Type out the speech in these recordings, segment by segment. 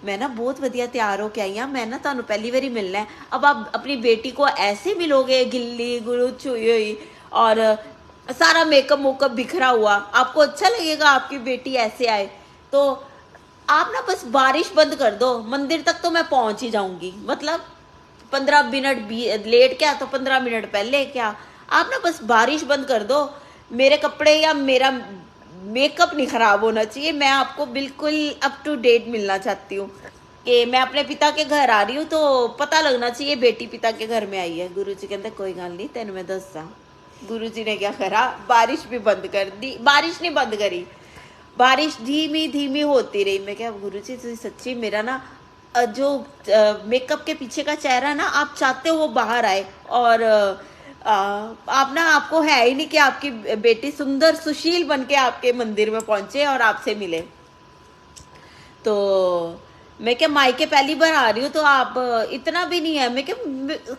मैं ना बहुत वधिया तैयार होके आई हाँ, मैं ना तुहानू पहली बारी मिलना है। अब आप अपनी बेटी को ऐसे मिलोगे गिल्ली गुलूच हुई हुई और सारा मेकअप मुकअप बिखरा हुआ, आपको अच्छा लगेगा आपकी बेटी ऐसे आए? तो आप ना बस बारिश बंद कर दो, मंदिर तक तो मैं पहुंच ही जाऊंगी। मतलब 15 मिनट भी लेट क्या तो 15 मिनट पहले क्या, आप ना बस बारिश बंद कर दो। मेरे कपड़े या मेरा मेकअप नहीं खराब होना चाहिए, मैं आपको बिल्कुल अप टू डेट मिलना चाहती हूँ कि मैं अपने पिता के घर आ रही हूँ, तो पता लगना चाहिए बेटी पिता के घर में आई है। गुरु जी कहते कोई गल नहीं, तेन मैं दसा। गुरु जी ने क्या करा, बारिश भी बंद कर दी। बारिश नहीं बंद करी, बारिश धीमी धीमी होती रही। मैं क्या गुरु जी सच्ची मेरा ना जो मेकअप के पीछे का चेहरा ना आप चाहते हो वो बाहर आए, और आप ना आपको है ही नहीं कि आपकी बेटी सुंदर सुशील बन के आपके मंदिर में पहुंचे और आपसे मिले। तो मैं क्या मायके पहली बार आ रही हूँ तो आप इतना भी नहीं है। मैं क्या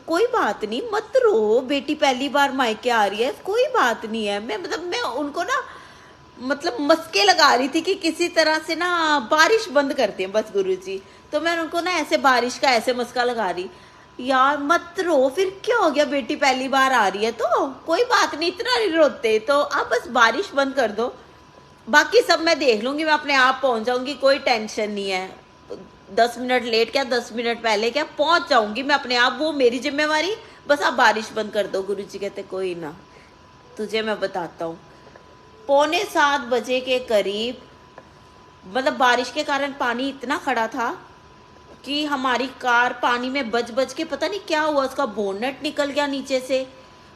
कोई बात नहीं, मत रो, बेटी पहली बार मायके आ रही है, कोई बात नहीं है। मैं उनको ना मतलब मस्के लगा रही थी कि किसी तरह से ना बारिश बंद करते हैं बस गुरुजी। तो मैं उनको ना ऐसे बारिश का ऐसे मस्का लगा रही, यार मत रो, फिर क्या हो गया, बेटी पहली बार आ रही है तो कोई बात नहीं, इतना नहीं रोते, तो आप बस बारिश बंद कर दो, बाकी सब मैं देख लूंगी, मैं अपने आप पहुंच जाऊंगी, कोई टेंशन नहीं है। 10 मिनट लेट क्या 10 मिनट पहले क्या पहुंच जाऊंगी मैं अपने आप, वो मेरी जिम्मेवारी, बस आप बारिश बंद कर दो। गुरुजी कहते कोई ना, तुझे मैं बताता हूँ। 6:45 के करीब, मतलब बारिश के कारण पानी इतना खड़ा था कि हमारी कार पानी में बच बच के पता नहीं क्या हुआ, उसका बोनट निकल गया नीचे से,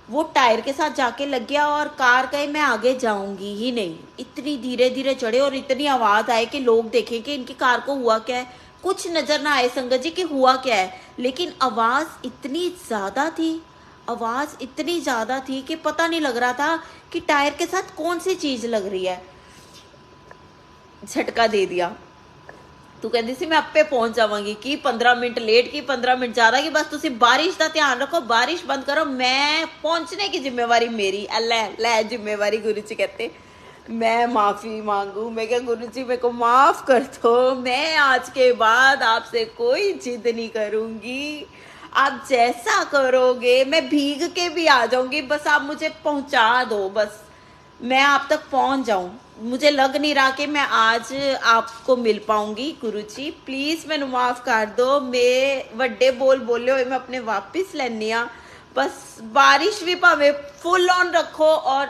वो टायर के साथ जाके लग गया और कार कहे मैं आगे जाऊंगी ही नहीं। इतनी धीरे धीरे चढ़े और इतनी आवाज आए कि लोग देखें कि इनकी कार को हुआ क्या है। कुछ नजर ना आए संगत जी कि हुआ क्या है, लेकिन आवाज इतनी ज्यादा थी, आवाज इतनी ज्यादा थी कि पता नहीं लग रहा था कि टायर के साथ कौन सी चीज लग रही है। झटका दे दिया। तू कहती सी मैं आपे पहुंच जावांगी कि 15 मिनट लेट की 15 मिनट ज्यादा की, बस तुसी बारिश का ध्यान रखो, बारिश बंद करो, मैं पहुंचने की जिम्मेवारी मेरी। ले जिम्मेवारी। गुरु जी कहते मैं माफी मांगू। मैं क्या गुरु जी मेरे को माफ कर दो, मैं आज के बाद आपसे कोई जिद नहीं करूंगी, आप जैसा करोगे मैं भीग के भी आ जाऊंगी, बस आप मुझे पहुंचा दो, बस मैं आप तक पहुंच जाऊं। मुझे लग नहीं रहा कि मैं आज आपको मिल पाऊंगी, गुरुजी प्लीज मैनू माफ कर दो, मैं वड्डे बोल बोले हुए मैं अपने वापिस लेनी आ, बस बारिश भी भावे फुल ऑन रखो और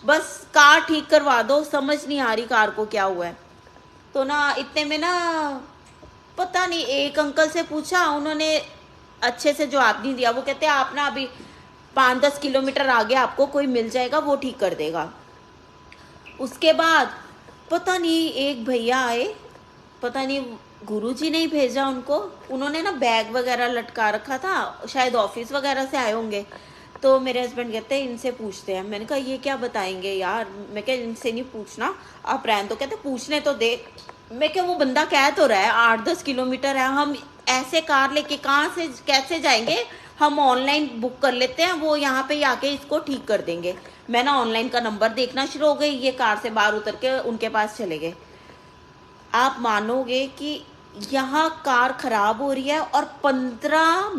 बस कार ठीक करवा दो, समझ नहीं आ रही कार को क्या हुआ है। तो ना इतने में ना पता नहीं एक अंकल से पूछा, उन्होंने अच्छे से जवाब नहीं दिया। वो कहते हैं आप ना अभी 5-10 किलोमीटर आगे आपको कोई मिल जाएगा, वो ठीक कर देगा। उसके बाद पता नहीं एक भैया आए, पता नहीं गुरुजी ने ही भेजा उनको, उन्होंने ना बैग वगैरह लटका रखा था, शायद ऑफिस वगैरह से आए होंगे। तो मेरे हस्बैंड कहते हैं इनसे पूछते हैं। मैंने कहा ये क्या बताएंगे यार, मैं क्या इनसे नहीं पूछना, आप रहने तो। कहते पूछने तो दे। मैं क्या वो बंदा कह तो रहा है 8-10 किलोमीटर है, हम ऐसे कार लेके कहाँ से कैसे जाएंगे, हम ऑनलाइन बुक कर लेते हैं, वो यहाँ पे आके इसको ठीक कर देंगे। मैं ना ऑनलाइन का नंबर देखना शुरू हो गई, ये कार से बाहर उतर के उनके पास चले गए। आप मानोगे कि यहाँ कार खराब हो रही है और 15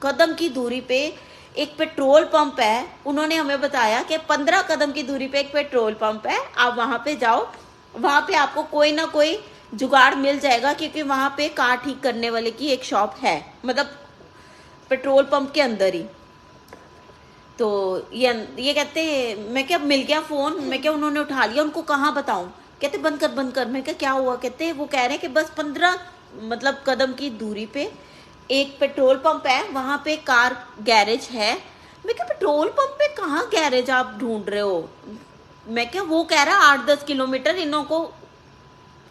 कदम की दूरी पे एक पेट्रोल पंप है। उन्होंने हमें बताया कि 15 कदम की दूरी पे एक पेट्रोल पंप है, आप वहां पे जाओ, वहां पे आपको कोई ना कोई जुगाड़ मिल जाएगा, क्योंकि वहां पे कार ठीक करने वाले की एक शॉप है, मतलब पेट्रोल पंप के अंदर ही। तो ये कहते मैं क्या मिल गया फोन, मैं क्या उन्होंने उठा लिया, उनको कहाँ बताऊं। कहते बंद कर बंद कर। मैं क्या हुआ, कहते वो कह रहे हैं कि बस 15 मतलब कदम की दूरी पे एक पेट्रोल पंप है, वहां पे कार गैरेज है। मैं क्या पेट्रोल पंप पे कहाँ गैरेज आप ढूंढ रहे हो। मैं क्या वो कह रहा 8-10 किलोमीटर, इन्हों को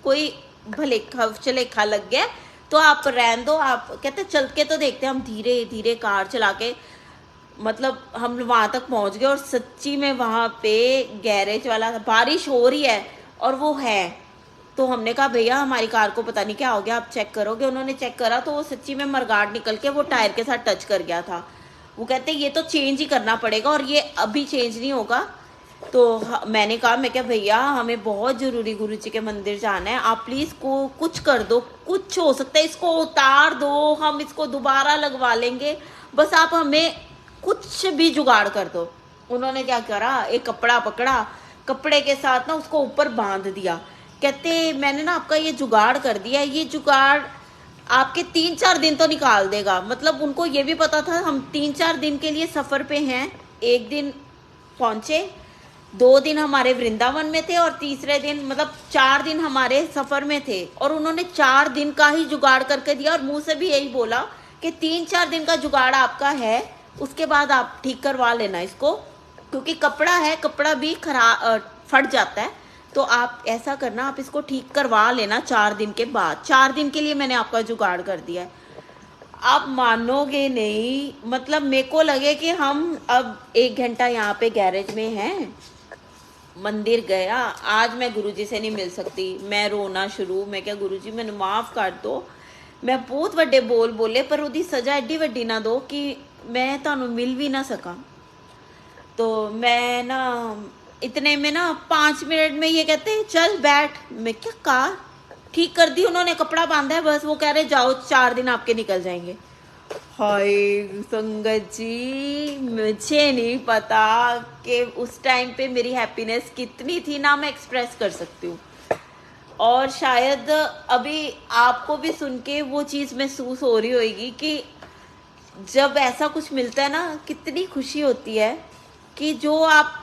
कोई भलेखा चलेखा लग गया, तो आप रहन दो। आप कहते चल के तो देखते हैं। हम धीरे धीरे कार चला के मतलब हम वहां तक पहुंच गए, और सच्ची में वहां पे गैरेज वाला, बारिश हो रही है और वो है। तो हमने कहा भैया हमारी कार को पता नहीं क्या हो गया, आप चेक करोगे। उन्होंने चेक करा तो वो सच्ची में मरगाड़ निकल के वो टायर के साथ टच कर गया था। वो कहते ये तो चेंज ही करना पड़ेगा और ये अभी चेंज नहीं होगा। तो मैंने कहा मैं क्या भैया हमें बहुत जरूरी गुरु जी के मंदिर जाना है, आप प्लीज को कुछ कर दो, कुछ हो सकता है, इसको उतार दो, हम इसको दोबारा लगवा लेंगे, बस आप हमें कुछ भी जुगाड़ कर दो। उन्होंने क्या करा, एक कपड़ा पकड़ा, कपड़े के साथ ना उसको ऊपर बांध दिया। कहते मैंने ना आपका ये जुगाड़ कर दिया, ये जुगाड़ आपके 3-4 दिन तो निकाल देगा। मतलब उनको ये भी पता था हम 3-4 दिन के लिए सफ़र पे हैं। एक दिन पहुँचे, 2 दिन हमारे वृंदावन में थे और तीसरे दिन, मतलब 4 दिन हमारे सफ़र में थे। और उन्होंने 4 दिन का ही जुगाड़ करके दिया और मुंह से भी यही बोला कि 3-4 दिन का जुगाड़ आपका है, उसके बाद आप ठीक करवा लेना इसको, क्योंकि कपड़ा है, कपड़ा भी फट जाता है, तो आप ऐसा करना, आप इसको ठीक करवा लेना 4 दिन के बाद। 4 दिन के लिए मैंने आपका जुगाड़ कर दिया है। आप मानोगे नहीं, मतलब मेरे को लगे कि हम अब 1 घंटा यहाँ पे गैरेज में हैं, मंदिर गया, आज मैं गुरुजी से नहीं मिल सकती। मैं रोना शुरू, मैं क्या गुरुजी मैंने माफ़ कर दो, मैं बहुत वड्डे बोल बोले पर उदी सज़ा एड्डी वड्डी ना दो कि मैं तुहानू मिल भी ना सका। तो मैं ना इतने में ना 5 मिनट में ये कहते चल बैठ। मैं क्या, कार ठीक कर दी उन्होंने, कपड़ा बांधा है बस, वो कह रहे जाओ 4 दिन आपके निकल जाएंगे। हाय संगत जी, मुझे नहीं पता कि उस टाइम पे मेरी हैप्पीनेस कितनी थी, ना मैं एक्सप्रेस कर सकती हूँ। और शायद अभी आपको भी सुन के वो चीज़ महसूस हो रही होगी कि जब ऐसा कुछ मिलता है ना, कितनी खुशी होती है कि जो आप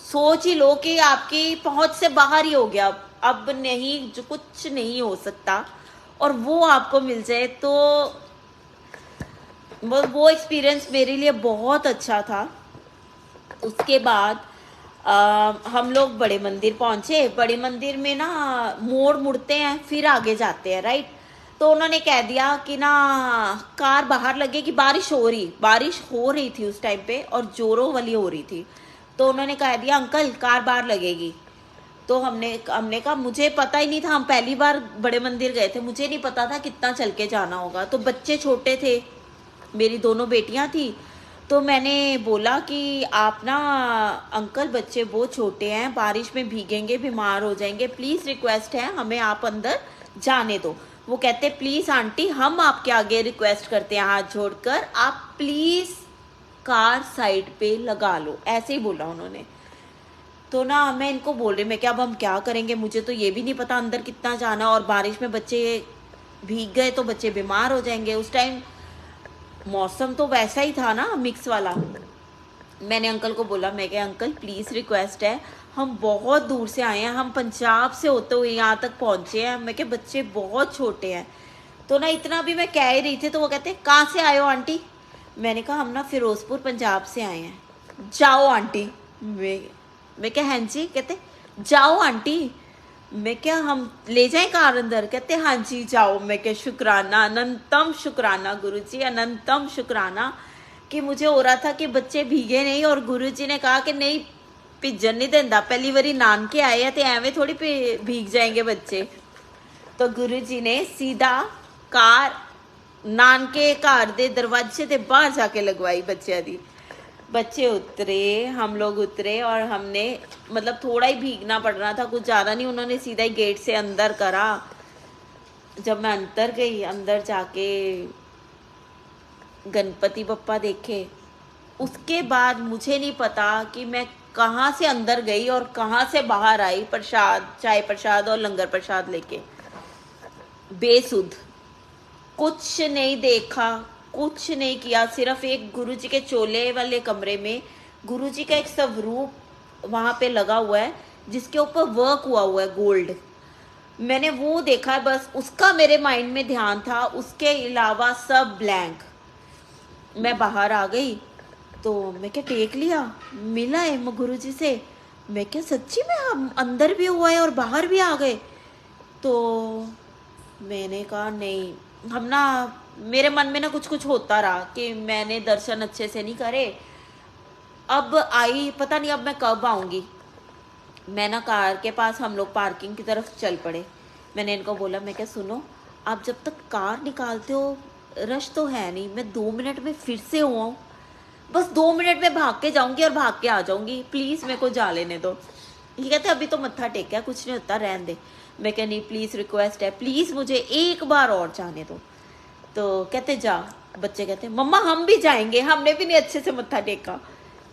सोच ही लो कि आपकी पहुंच से बाहर ही हो गया, अब नहीं, जो कुछ नहीं हो सकता, और वो आपको मिल जाए। तो वो एक्सपीरियंस मेरे लिए बहुत अच्छा था। उसके बाद हम लोग बड़े मंदिर पहुंचे। बड़े मंदिर में ना मोड़ मुड़ते हैं फिर आगे जाते हैं, राइट। तो उन्होंने कह दिया कि ना कार बाहर लगेगी, बारिश हो रही थी उस टाइम पे और जोरों वाली हो रही थी। तो उन्होंने कह दिया अंकल कार बाहर लगेगी। तो हमने कहा मुझे पता ही नहीं था, हम पहली बार बड़े मंदिर गए थे, मुझे नहीं पता था कितना चल के जाना होगा। तो बच्चे छोटे थे, मेरी 2 बेटियां थी। तो मैंने बोला कि आप ना अंकल बच्चे बहुत छोटे हैं, बारिश में भीगेंगे, बीमार हो जाएंगे, प्लीज़ रिक्वेस्ट है हमें आप अंदर जाने दो। वो कहते प्लीज़ आंटी हम आपके आगे रिक्वेस्ट करते हैं हाथ जोड़कर, आप प्लीज़ कार साइड पे लगा लो, ऐसे ही बोला उन्होंने। तो ना मैं इनको बोल रही, मैं क्या अब हम क्या करेंगे, मुझे तो ये भी नहीं पता अंदर कितना जाना, और बारिश में बच्चे भीग गए तो बच्चे बीमार हो जाएंगे। उस टाइम मौसम तो वैसा ही था ना, मिक्स वाला। मैंने अंकल को बोला, मैं क्या अंकल प्लीज़ रिक्वेस्ट है, हम बहुत दूर से आए हैं, हम पंजाब से होते हुए यहाँ तक पहुँचे हैं, मैं क्या बच्चे बहुत छोटे हैं। तो ना इतना भी मैं कह ही रही थी तो वो कहते कहाँ से आए हो आंटी। मैंने कहा हम ना फिरोजपुर पंजाब से आए हैं। जाओ आंटी। मैं क्या हाँ जी। कहते जाओ आंटी। मैं क्या हम ले जाएं कार अंदर। कहते हाँ जी जाओ। मैं क्या शुक्राना, अनंतम शुक्राना गुरुजी, अनंतम शुक्राना कि मुझे हो रहा था कि बच्चे भीगे नहीं, और गुरुजी ने कहा कि नहीं भिजन नहीं देंदा, पहली बारी नानके आए हैं तो एवं थोड़ी भीग जाएंगे बच्चे। तो गुरुजी ने सीधा कार नानके घर दे दरवाजे से बाहर जाके लगवाई बच्चों दी। बच्चे उतरे, हम लोग उतरे, और हमने मतलब थोड़ा ही भीगना पड़ रहा था, कुछ ज़्यादा नहीं। उन्होंने सीधा ही गेट से अंदर करा। जब मैं अंदर गई, अंदर जाके गणपति बप्पा देखे, उसके बाद मुझे नहीं पता कि मैं कहाँ से अंदर गई और कहाँ से बाहर आई, प्रसाद, चाय प्रसाद और लंगर प्रसाद लेके। बेसुध, कुछ नहीं देखा, कुछ नहीं किया, सिर्फ एक गुरुजी के चोले वाले कमरे में गुरुजी का एक स्वरूप वहाँ पे लगा हुआ है जिसके ऊपर वर्क हुआ है गोल्ड। मैंने वो देखा है, बस उसका मेरे माइंड में ध्यान था, उसके अलावा सब ब्लैंक। मैं बाहर आ गई तो मैं क्या टेक लिया, मिला है गुरुजी से। मैं क्या सच्ची में हम अंदर भी हुआ है और बाहर भी आ गए। तो मैंने कहा नहीं, हम ना मेरे मन में ना कुछ कुछ होता रहा कि मैंने दर्शन अच्छे से नहीं करे। अब आई पता नहीं अब मैं कब आऊँगी। मैं ना कार के पास, हम लोग पार्किंग की तरफ चल पड़े। मैंने इनको बोला, मैं क्या सुनो, आप जब तक कार निकालते हो रश तो है नहीं, मैं 2 मिनट में फिर से हुआ, बस 2 मिनट में भाग के जाऊँगी और भाग के आ जाऊँगी, प्लीज़ मेरे को जा लेने दो। ये कहते अभी तो मत्था टेका, कुछ नहीं होता, रहने दे। मैं कहा नहीं प्लीज़ रिक्वेस्ट है, प्लीज़ मुझे एक बार और जाने दो। तो कहते जा, बच्चे कहते मम्मा हम भी जाएंगे, हमने भी नहीं अच्छे से मत्था टेका।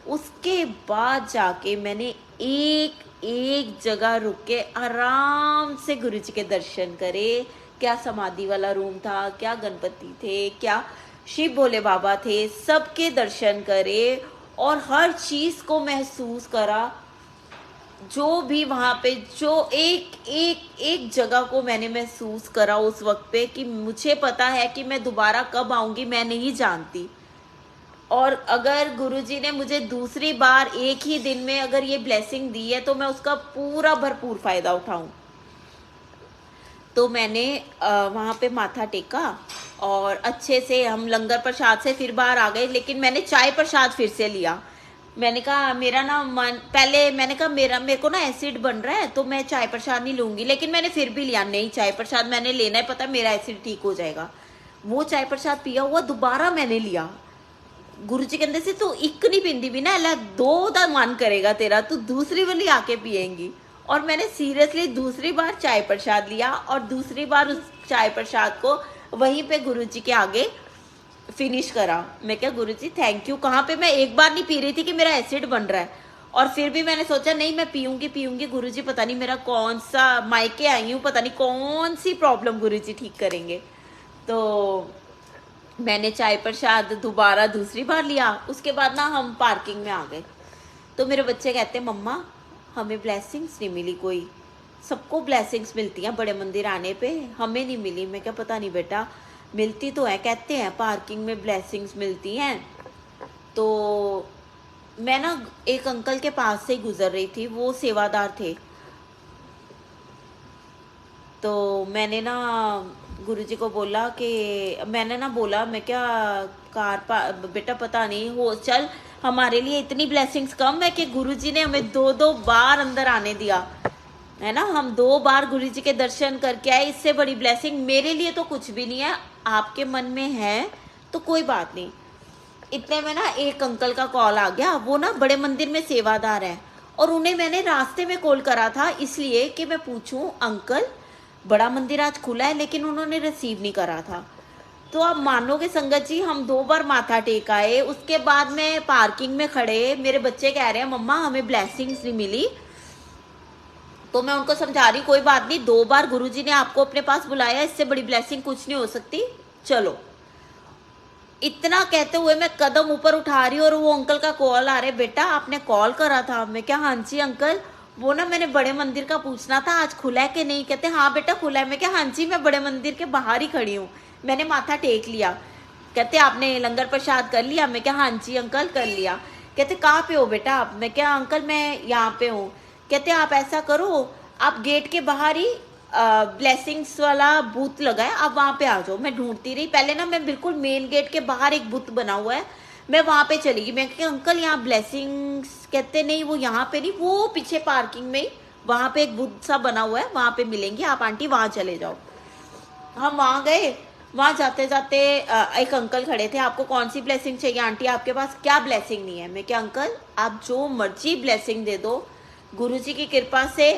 उसके बाद जाके मैंने एक एक जगह रुक के आराम से गुरु जी के दर्शन करे। क्या समाधि वाला रूम था, क्या गणपति थे, क्या शिव भोले बाबा थे, सबके दर्शन करे और हर चीज को महसूस करा। जो भी वहां पे जो एक एक एक जगह को मैंने महसूस करा उस वक्त पे कि मुझे पता है कि मैं दोबारा कब आऊंगी मैं नहीं जानती। और अगर गुरुजी ने मुझे दूसरी बार एक ही दिन में अगर ये ब्लेसिंग दी है तो मैं उसका पूरा भरपूर फायदा उठाऊं। तो मैंने वहाँ पे माथा टेका और अच्छे से हम लंगर प्रसाद से फिर बाहर आ गए, लेकिन मैंने चाय प्रसाद फिर से लिया। मैंने कहा मेरा ना मन, पहले मैंने कहा मेरे को ना एसिड बन रहा है तो मैं चाय प्रसाद नहीं लूंगी, लेकिन मैंने फिर भी लिया, नहीं चाय प्रसाद मैंने लेना है, पता मेरा एसिड ठीक हो जाएगा। वो चाय प्रसाद पिया हुआ दोबारा मैंने लिया। गुरु जी कहते से तू एक नहीं पींदी भी ना, अल्लाह दो दा मन करेगा तेरा, तू दूसरी वाली आके पिएंगी। और मैंने सीरियसली दूसरी बार चाय प्रसाद लिया और दूसरी बार उस चाय प्रसाद को वहीं पे गुरु जी के आगे फिनिश करा। मैं क्या गुरु जी थैंक यू, कहाँ पे मैं एक बार नहीं पी रही थी कि मेरा एसिड बन रहा है, और फिर भी मैंने सोचा नहीं मैं पीऊंगी गुरु जी, पता नहीं मेरा कौन सा मायके आई हूँ, पता नहीं कौन सी प्रॉब्लम गुरु जी ठीक करेंगे। तो मैंने चाय प्रसाद दोबारा दूसरी बार लिया। उसके बाद ना हम पार्किंग में आ गए। तो मेरे बच्चे कहते मम्मा हमें ब्लेसिंग्स नहीं मिली कोई, सबको ब्लेसिंग्स मिलती हैं बड़े मंदिर आने पे, हमें नहीं मिली। मैं क्या पता नहीं बेटा मिलती तो है, कहते हैं पार्किंग में ब्लेसिंग्स मिलती हैं। तो मैं ना एक अंकल के पास से ही गुजर रही थी, वो सेवादार थे। तो मैंने ना गुरुजी को बोला कि मैंने ना बोला मैं क्या बेटा पता नहीं हो, चल हमारे लिए इतनी ब्लेसिंग्स कम है कि गुरुजी ने हमें दो बार अंदर आने दिया है ना, हम 2 बार गुरुजी के दर्शन करके आए, इससे बड़ी ब्लेसिंग मेरे लिए तो कुछ भी नहीं है, आपके मन में है तो कोई बात नहीं। इतने में ना एक अंकल का कॉल आ गया, वो ना बड़े मंदिर में सेवादार है और उन्हें मैंने रास्ते में कॉल करा था इसलिए कि मैं पूछूं अंकल बड़ा मंदिर आज खुला है, लेकिन उन्होंने रिसीव नहीं करा था। तो आप मानोगे संगत जी हम 2 बार माथा टेक आए, उसके बाद में पार्किंग में खड़े मेरे बच्चे कह रहे हैं मम्मा हमें ब्लेसिंग्स नहीं मिली। तो मैं उनको समझा रही कोई बात नहीं, 2 बार गुरुजी ने आपको अपने पास बुलाया, इससे बड़ी ब्लेसिंग कुछ नहीं हो सकती, चलो। इतना कहते हुए मैं कदम ऊपर उठा रही और वो अंकल का कॉल आ रहा है, बेटा आपने कॉल करा था। मैं क्या हाँ जी अंकल, वो ना मैंने बड़े मंदिर का पूछना था आज खुला है कि नहीं। कहते हाँ बेटा खुला है। मैं क्या हाँ जी मैं बड़े मंदिर के बाहर ही खड़ी हूँ, मैंने माथा टेक लिया। कहते आपने लंगर प्रसाद कर लिया। मैं क्या हाँ जी अंकल कर लिया। कहते कहाँ पे हो बेटा आप। मैं क्या अंकल मैं यहाँ पे हूँ। कहते आप ऐसा करो आप गेट के बाहर ही ब्लेसिंग्स वाला बूथ लगा है, आप वहाँ पे आ जाओ। मैं ढूंढती रही, पहले ना मैं बिल्कुल मेन गेट के बाहर एक बूथ बना हुआ है, मैं वहाँ पे चली गई। मैं क्या अंकल यहाँ ब्लेसिंग्स। कहते नहीं वो यहाँ पे नहीं, वो पीछे पार्किंग में ही वहाँ पे एक बूथ सा बना हुआ है, वहाँ पे मिलेंगे आप आंटी, वहाँ चले जाओ। हम वहाँ गए, वहाँ जाते जाते एक अंकल खड़े थे, आपको कौन सी ब्लेसिंग चाहिए आंटी, आपके पास क्या ब्लेसिंग नहीं है। मैं क्या अंकल आप जो मर्जी ब्लेसिंग दे दो, गुरुजी की कृपा से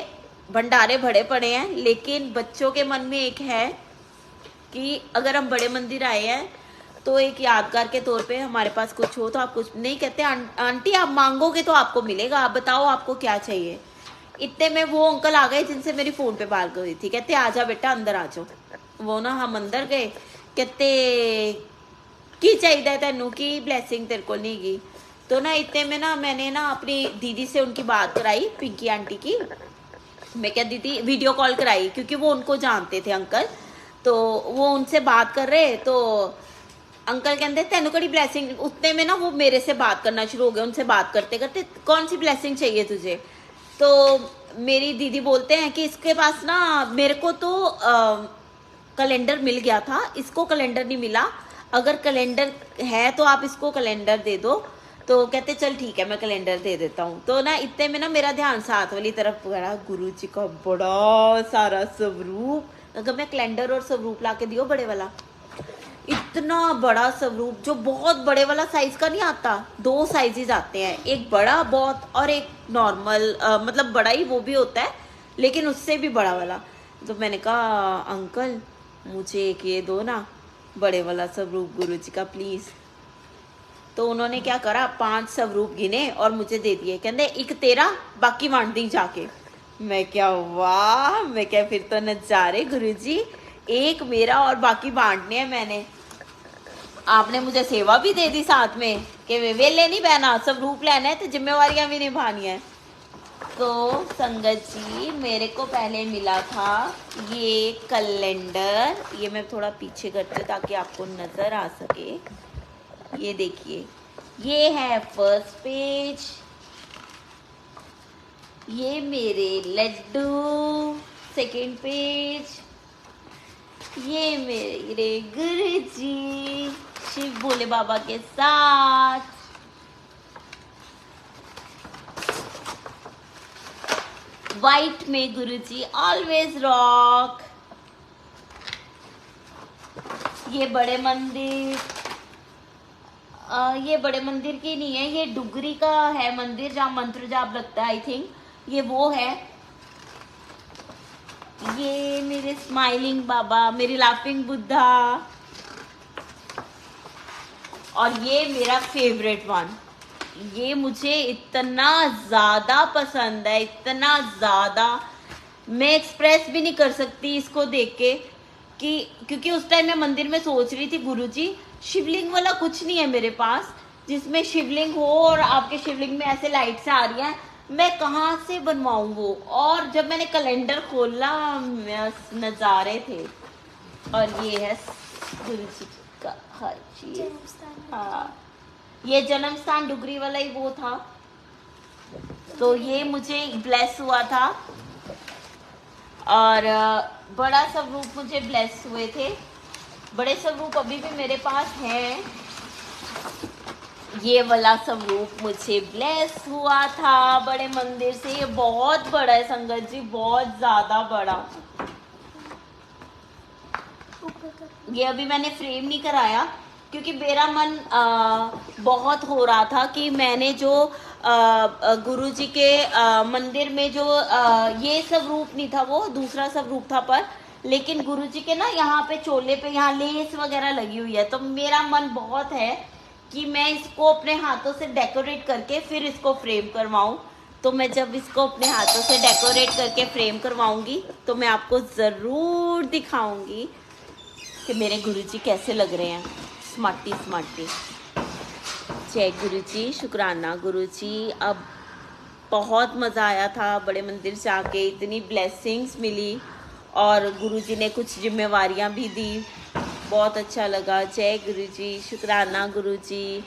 भंडारे भरे पड़े हैं, लेकिन बच्चों के मन में एक है कि अगर हम बड़े मंदिर आए हैं तो एक यादगार के तौर पे हमारे पास कुछ हो तो आप कुछ नहीं। कहते आंटी आप मांगोगे तो आपको मिलेगा, आप बताओ आपको क्या चाहिए। इतने में वो अंकल आ गए जिनसे मेरी फोन पे बात हुई थी। कहते आजा बेटा अंदर आ जाओ। वो ना हम अंदर गए, कहते की चाहिए तेनू की ब्लेसिंग तेरे को नहीं गई। तो ना इतने में ना मैंने ना अपनी दीदी से उनकी बात कराई, पिंकी आंटी की। मैं क्या दीदी वीडियो कॉल कराई क्योंकि वो उनको जानते थे अंकल, तो वो उनसे बात कर रहे। तो अंकल कहते तेनू कड़ी ब्लेसिंग। उतने में ना वो मेरे से बात करना शुरू हो गए, उनसे बात करते करते कौन सी ब्लेसिंग चाहिए तुझे। तो मेरी दीदी बोलते हैं कि इसके पास ना मेरे को तो कैलेंडर मिल गया था, इसको कैलेंडर नहीं मिला, अगर कैलेंडर है तो आप इसको कैलेंडर दे दो। तो कहते चल ठीक है मैं कैलेंडर दे देता हूँ। तो ना इतने में ना मेरा ध्यान साथ वाली तरफ गया, गुरु जी का बड़ा सारा स्वरूप। अगर मैं कैलेंडर और स्वरूप ला के दियो बड़े वाला, इतना बड़ा स्वरूप जो बहुत बड़े वाला साइज का नहीं आता, 2 साइजेस आते हैं, एक बड़ा बहुत और एक नॉर्मल, मतलब बड़ा ही वो भी होता है लेकिन उससे भी बड़ा वाला। तो मैंने कहा अंकल मुझे एक ये दो ना, बड़े वाला स्वरूप गुरुजी का प्लीज़। तो उन्होंने क्या करा, 5 स्वरूप गिने और मुझे दे दिए, कहते एक तेरा बाकी बांट दी जाके। मैं क्या, वाह, मैं क्या फिर तो नजारे गुरुजी, एक मेरा और बाकी बांटने हैं मैंने। आपने मुझे सेवा भी दे दी साथ में कि वेले नहीं बहना, स्वरूप लेना है तो जिम्मेवारियां भी निभानी है। तो संगत जी मेरे को पहले मिला था ये कैलेंडर, ये मैं थोड़ा पीछे करती हूँ ताकि आपको नजर आ सके। ये देखिए, ये है फर्स्ट पेज, ये मेरे लड्डू सेकंड पेज, ये मेरे गुरुजी शिव भोले बाबा के साथ, वाइट में गुरुजी ऑलवेज रॉक, ये बड़े मंदिर, ये बड़े मंदिर की नहीं है, ये डुगरी का है मंदिर जहाँ मंत्र जाप लगता है, आई थिंक ये वो है। ये मेरे स्माइलिंग बाबा, मेरी लाफिंग बुद्धा, और ये मेरा फेवरेट वन, ये मुझे इतना ज़्यादा पसंद है, इतना ज़्यादा, मैं एक्सप्रेस भी नहीं कर सकती इसको देख के कि, क्योंकि उस टाइम मैं मंदिर में सोच रही थी गुरुजी शिवलिंग वाला कुछ नहीं है मेरे पास जिसमें शिवलिंग हो और आपके शिवलिंग में ऐसे लाइट से आ रही है, मैं कहाँ से बनवाऊँ वो। और जब मैंने कैलेंडर खोला नज़ारे थे। और ये है गुरुजी का हर चीज, हाँ ये जन्म स्थान डुगरी वाला ही वो था। तो ये मुझे ब्लेस हुआ था और बड़ा स्वरूप मुझे ब्लेस हुए थे, बड़े स्वरूप अभी भी मेरे पास हैं। ये वाला स्वरूप मुझे ब्लेस हुआ था बड़े मंदिर से, ये बहुत बड़ा है संगत जी, बहुत ज्यादा बड़ा। ये अभी मैंने फ्रेम नहीं कराया क्योंकि मेरा मन बहुत हो रहा था कि मैंने जो गुरुजी के मंदिर में जो ये स्वरूप नहीं था, वो दूसरा स्वरूप था, पर लेकिन गुरुजी के ना यहाँ पे चोले पे यहाँ लेस वगैरह लगी हुई है, तो मेरा मन बहुत है कि मैं इसको अपने हाथों से डेकोरेट करके फिर इसको फ्रेम करवाऊँ। तो मैं जब इसको अपने हाथों से डेकोरेट करके फ्रेम करवाऊँगी तो मैं आपको ज़रूर दिखाऊँगी कि मेरे गुरुजी कैसे लग रहे हैं, स्मार्टी स्मार्टी। जय गुरुजी, शुक्राना गुरुजी। अब बहुत मज़ा आया था बड़े मंदिर से आके, इतनी ब्लेसिंग्स मिली और गुरुजी ने कुछ जिम्मेवारियां भी दी, बहुत अच्छा लगा। जय गुरुजी, शुक्राना गुरुजी।